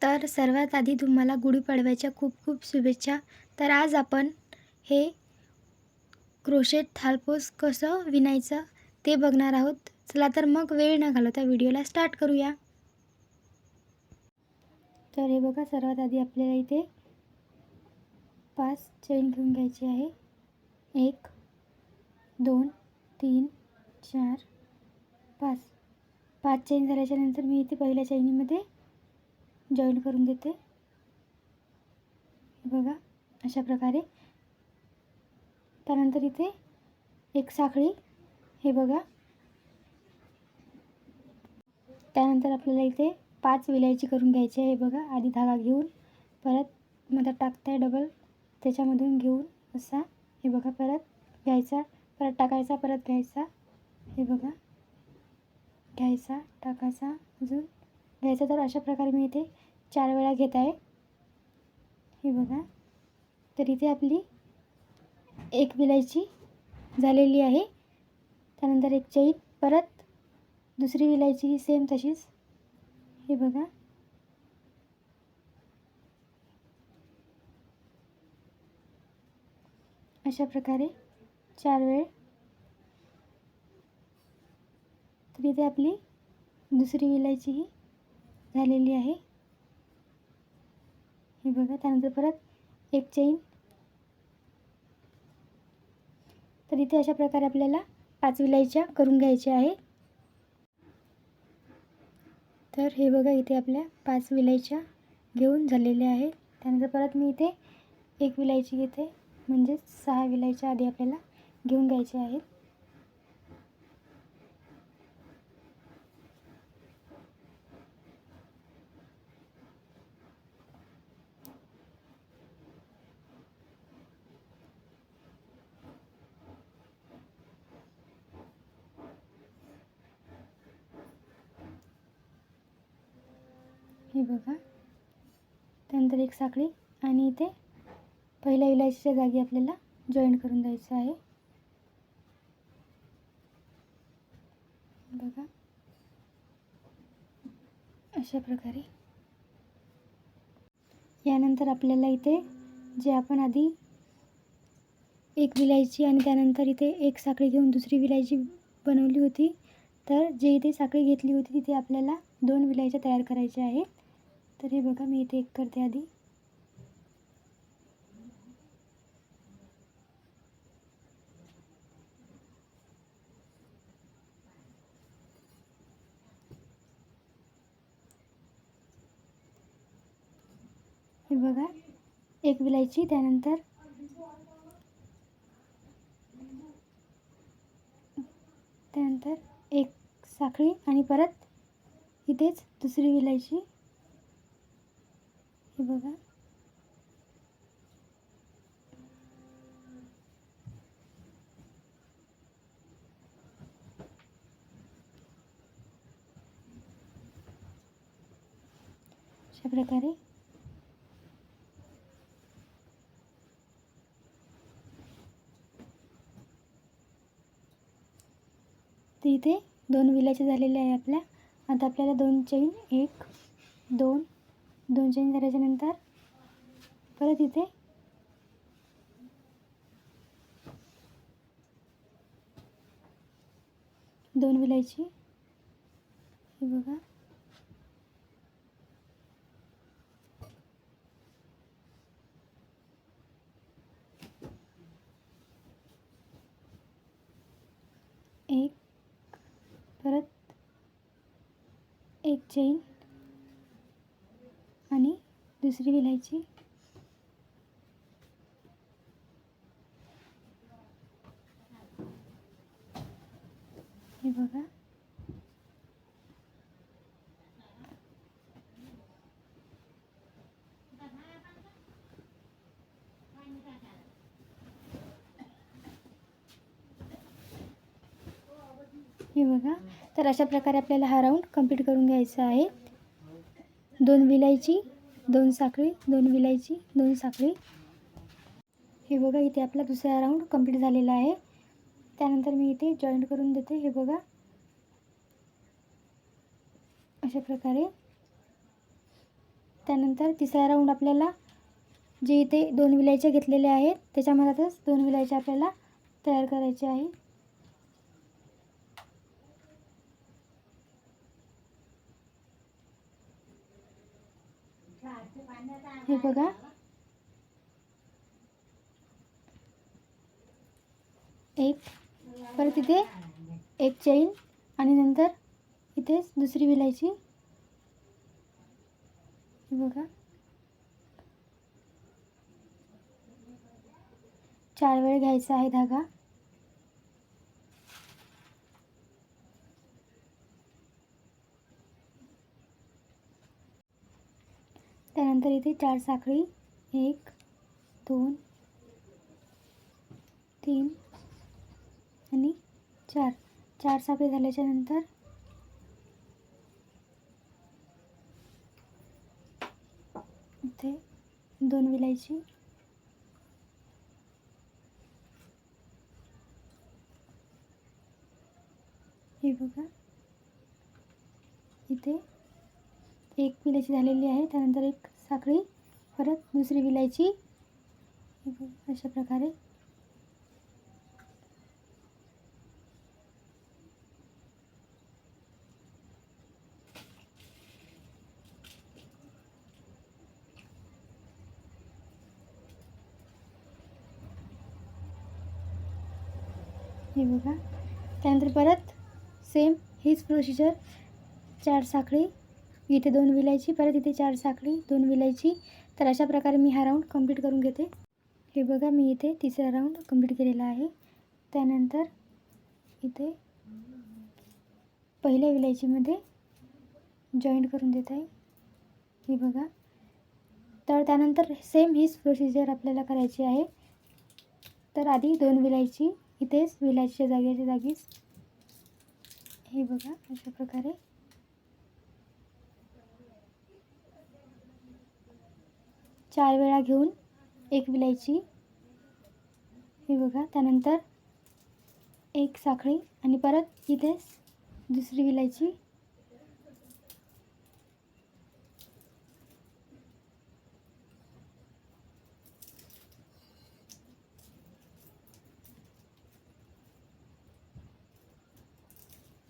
तर सर्वात आधी तुम्हाला गुढीपाडव्याच्या खूप खूप शुभेच्छा. तर आज आपण हे क्रोशेट थालपोस कसं विणायचं ते बघणार आहोत. चला तर मग वेळ न घालवता व्हिडिओला स्टार्ट करूया. तर हे बघा, सर्वात आधी आपल्याला इथे 5 चेन घेऊन घ्यायची आहे. 1 2 3 4 5. 5 चेन झाल्याच्या नंतर मी इथे पहिल्या चैनीमध्ये जॉईन करून देते. हे बघा, अशा प्रकारे. त्यानंतर इथे एक साखळी, हे बघा. त्यानंतर आपल्याला इथे 5 विलायची करून घ्यायची आहे. हे बघा, आधी धागा घेऊन परत मध्ये टाकताय डबल, त्याच्यामधून घेऊन असा, हे बघा, परत घ्यायचा, परत टाकायचा, परत घ्यायचा, हे बघा, घ्यायचा, टाकायचा, अजून घ्यायचा. तर अशा प्रकारे मी इथे 4 वेळा घेत आहे. हे बघा, तर इथे आपली एक विलायची झालेली आहे. त्यानंतर एक चैन, परत दुसरी विलायची सेम तशीच. हे बघा, अशा प्रकारे 4 वेळ. तर इथे आपली दुसरी विलायचीही झालेली आहे. हे बघा, त्यानंतर परत एक चैन. तर इथे अशा प्रकारे आपल्याला 5 विलायच्या करून घ्यायच्या आहे. तर हे बघा, इथे आपल्या 5 विलायच्या घेऊन झालेल्या आहेत. त्यानंतर परत मी इथे एक विलायची घेते, म्हणजे 6 विलायच्या आधी आपल्याला घेऊन घ्यायच्या आहेत. हे बघा, त्यानंतर एक साखळी आणि इथे पहिल्या विलायचीच्या जागी आपल्याला जॉईन करून द्यायचं आहे. बघा, अशा प्रकारे. यानंतर आपल्याला इथे जे आपण आधी एक विलायची आणि त्यानंतर इथे एक साखळी घेऊन दुसरी विलायची बनवली होती, तर जे इथे साखळी घेतली होती तिथे आपल्याला 2 विलायच्या तयार करायच्या आहेत. तर हे बघा, मी इथे एक करते आधी. हे बघा, एक विलायची, त्यानंतर एक साखळी आणि परत इथेच दुसरी विलायची. हे बघा, अशा प्रकारे. तर इथे 2 विलायच्या झालेल्या आहे आपल्या. आता आपल्याला 2 चैन, 1 2 2 चैन झाल्याच्या नंतर परत इथे 2 विलायची. हे बघा, एक, परत एक चैन आणि दुसरी विलायची. हे बघा, हे बघा. तर अशा प्रकारे आपल्याला हा राऊंड कंप्लीट करून घ्यायचा आहे. 2 विलायची, 2 साखळी, 2 विलायची, 2 साखळी. हे बघा, इथे आपला दुसरा राऊंड कंप्लीट झालेला आहे. त्यानंतर मी इथे जॉईंट करून देते. हे बघा, अशा प्रकारे. त्यानंतर तिसरा राऊंड आपल्याला जे इथे 2 विलायच्या घेतलेल्या आहेत त्याच्यामध्येच 2 विलायच्या आपल्याला तयार करायचे आहे. हे बघा, एक, परत इथे एक चेन आणि नंतर इथेच दुसरी विलायची. हे बघा, 4 वेळ घ्यायचा आहे धागा. त्यानंतर इथे 4 साखळी, 1 2 3 आणि 4 साखळी झाल्याच्या नंतर इथे 2 विलायची. हे बघा, इथे एक विलायची झालेली आहे. त्यानंतर एक साखळी, परत दुसरी विलायची. हे बघा, अशा प्रकारे हे बघा. त्यानंतर परत सेम हीच प्रोसिजर, 4 साखळी, इथे 2 विलायची, परत इथे 4 साखळी, 2 विलायची. तर अशा प्रकारे मी हा राऊंड कंप्लीट करून घेते. हे बघा, मी इथे तिसरा राऊंड कंप्लीट केलेला आहे. त्यानंतर इथे पहिल्या विलायचीमध्ये जॉईंट करून देत आहे. हे बघा. तर त्यानंतर सेम हीच प्रोसिजर आपल्याला करायची आहे. तर आधी 2 विलायची इथेच विलायचीच्या जागीच. हे बघा, अशा प्रकारे 4 वेळा घेऊन एक विलायची. हे बघा, त्यानंतर एक साखळी आणि परत इथेच दुसरी विलायची.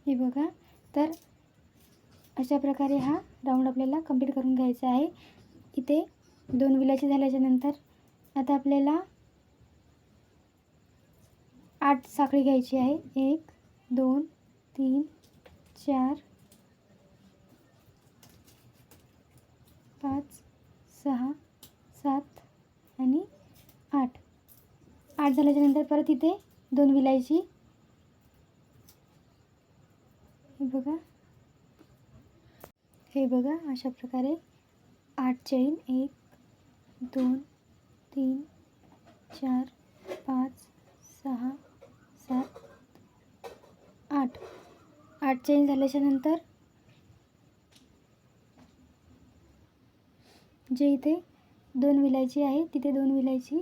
हे बघा. तर अशा प्रकारे हा राऊंड आपल्याला कंप्लीट करून घ्यायचा आहे. इथे 2 विलायची झाल्याच्या नंतर आता आपल्याला 8 साखळी घ्यायची आहे. 1 2 3 4 5 6 7 आणि 8. 8 झाल्याच्या नंतर परत इथे 2 विलायची. हे बघा, अशा प्रकारे 8 चेन, 1 2 3 4 5 6 7 8 चेन झाल्याच्या नंतर जे इथे 2 विलायची आहे तिथे 2 विलायची.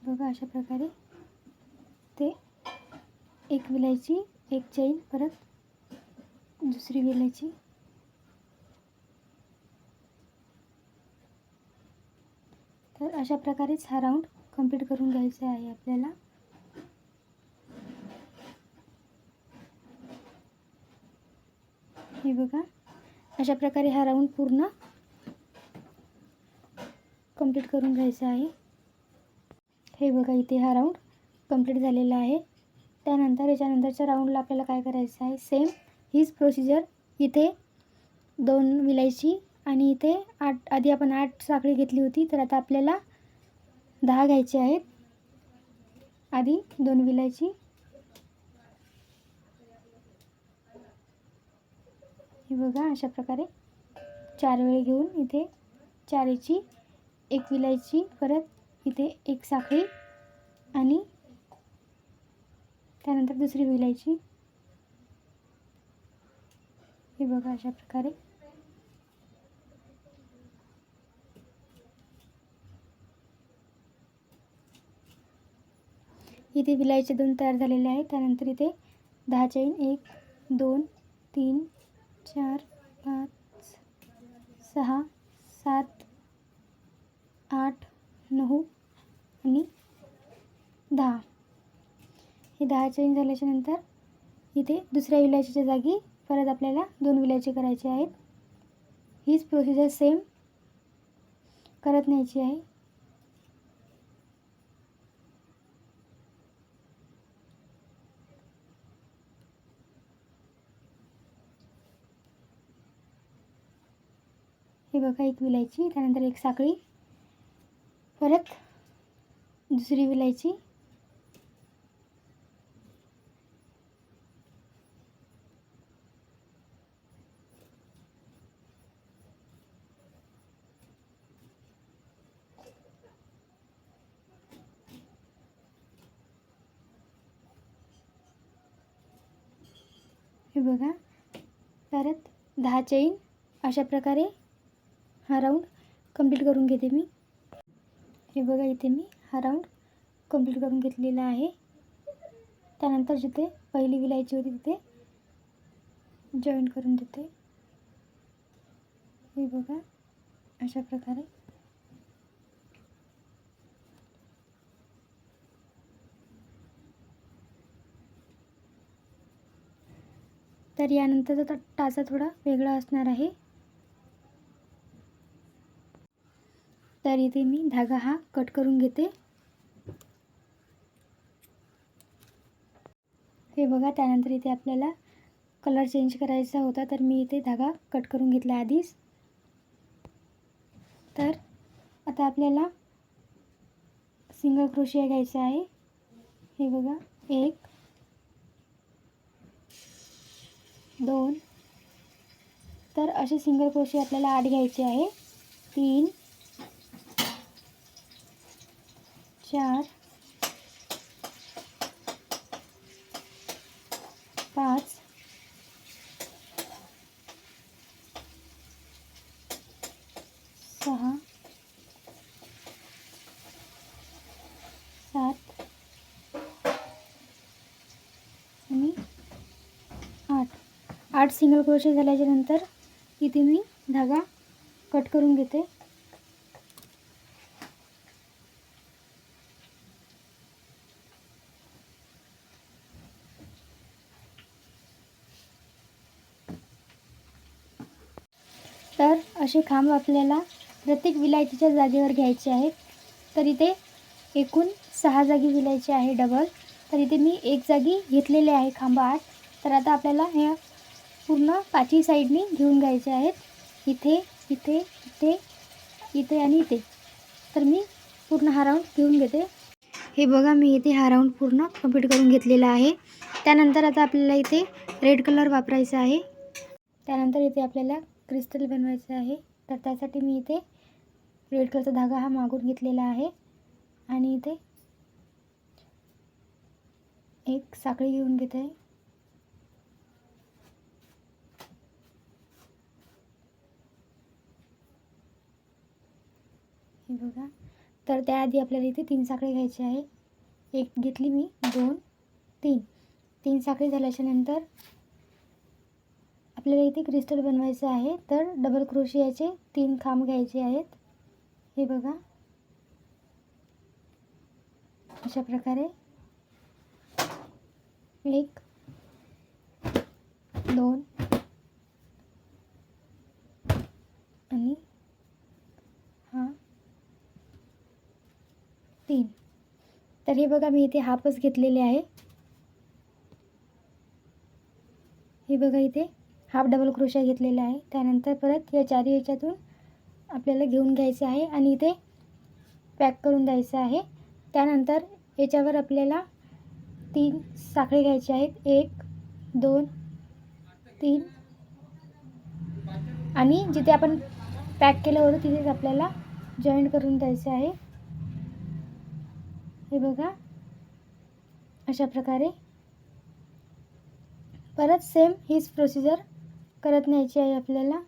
बघा, अशा प्रकारे ते एक विलायची, एक चेन, परत दुसरी विलायची. तर अशा प्रकारेच हा राऊंड कंप्लीट करून घ्यायचा आहे आपल्याला. हे बघा, अशा प्रकारे हा राऊंड पूर्ण कंप्लीट करून घ्यायचा आहे. हे बघा, इथे हा राऊंड कंप्लीट झालेला आहे. त्यानंतर याच्यानंतरच्या राऊंडला आपल्याला काय करायचं आहे, सेम हीच प्रोसिजर. इथे 2 विलायची आणि इथे 8, आधी आपण 8 साखळी घेतली होती, तर आता आपल्याला 10 घ्यायचे आहेत. आधी 2 विलायची. हे बघा, अशा प्रकारे 4 वेळ घेऊन इथे 4ची, एक विलायची, परत इथे एक साखळी आणि त्यानंतर दुसरी विलायची. हे बघा, अशा प्रकारे इथे विलायचे 2 तयार झालेले आहेत. त्यानंतर इथे 10 चैन 1 2 3 4 5 6 7 8 9 आणि 10. हे 10 चैन झाल्याच्या नंतर इथे दुसऱ्या विलायचीच्या जागी परत आपल्याला 2 विलायचे करायचे आहेत. हीच प्रोसिजर सेम करत न्यायची आहे. हे बघा, एक विलायची, त्यानंतर एक साखळी, परत दुसरी विलायची, हे बघा, परत 10 चैन. अशा प्रकारे हा राऊंड कंप्लीट करून घेते मी. हे बघा, इथे मी हा राऊंड कंप्लीट करून घेतलेला आहे. त्यानंतर जिथे पहिली विलायची होती तिथे जॉईन करून देते. हे बघा, अशा प्रकारे. तर यानंतरचा टाचा थोडा वेगळा असणार आहे. तर इथे मी धागा हा कट करून घेते. हे बघा, त्यानंतर इथे आपल्याला कलर चेंज करायचा होता, तर मी इथे धागा कट करून घेतला आधीच. तर आता आपल्याला सिंगल क्रोशिया घ्यायचा आहे. हे बघा, 1 2. तर असे सिंगल क्रोशिया आपल्याला 8 घ्यायचे आहे. 3 4 5 6 7 आणि 8 सिंगल क्रोशे झाल्याच्या नंतर इथे मी धागा कट करून घेते. तर असे खांब आपल्याला प्रत्येक विलायतीच्या जागेवर घ्यायचे आहेत. तर इथे एकूण 6 जागी विलायचे आहे डबल. तर इथे मी एक जागी घेतलेले आहे खांब 8. तर आता आपल्याला ह्या पूर्ण 5ही साईडनी घेऊन घ्यायचे आहेत. इथे इथे इथे इथे आणि इथे. तर मी पूर्ण हा राऊंड घेऊन घेते. हे बघा, मी इथे हा राऊंड पूर्ण कंप्लीट करून घेतलेला आहे. त्यानंतर आता आपल्याला इथे रेड कलर वापरायचा आहे. त्यानंतर इथे आपल्याला क्रिस्टल बनवायचं आहे. तर त्यासाठी मी इथे रेड कलरचा धागा हा मागून घेतलेला आहे आणि इथे एक साखळी घेऊन घेते आहे. हे बघा, तर त्याआधी आपल्याला इथे 3 साखळी घ्यायची आहे. एक घेतली मी, 2 3 साखळी झाल्याच्या नंतर आपल्याला इथे क्रिस्टल बनवायचं आहे. तर डबल क्रोशियाचे 3 खांब घ्यायचे आहेत. हे बघा, अशा प्रकारे 1 2 आणि हा 3. तर हे बघा, मी इथे हाफच घेतलेले आहे. हे बघा, इथे हाफ डबल क्रोशिया घेतलेला आहे. त्यानंतर परत या 4 याच्यातून आपल्याला घेऊन घ्यायचं आहे आणि इथे पॅक करून द्यायचं आहे. त्यानंतर याच्यावर आपल्याला 3 साखळी घ्यायच्या आहेत. 1 2 3 आणि जिथे आपण पॅक केलं होतं तिथेच आपल्याला जॉईंट करून द्यायचं आहे. हे बघा, अशा प्रकारे परत सेम हीच प्रोसिजर करत न्यायची आहे आपल्याला.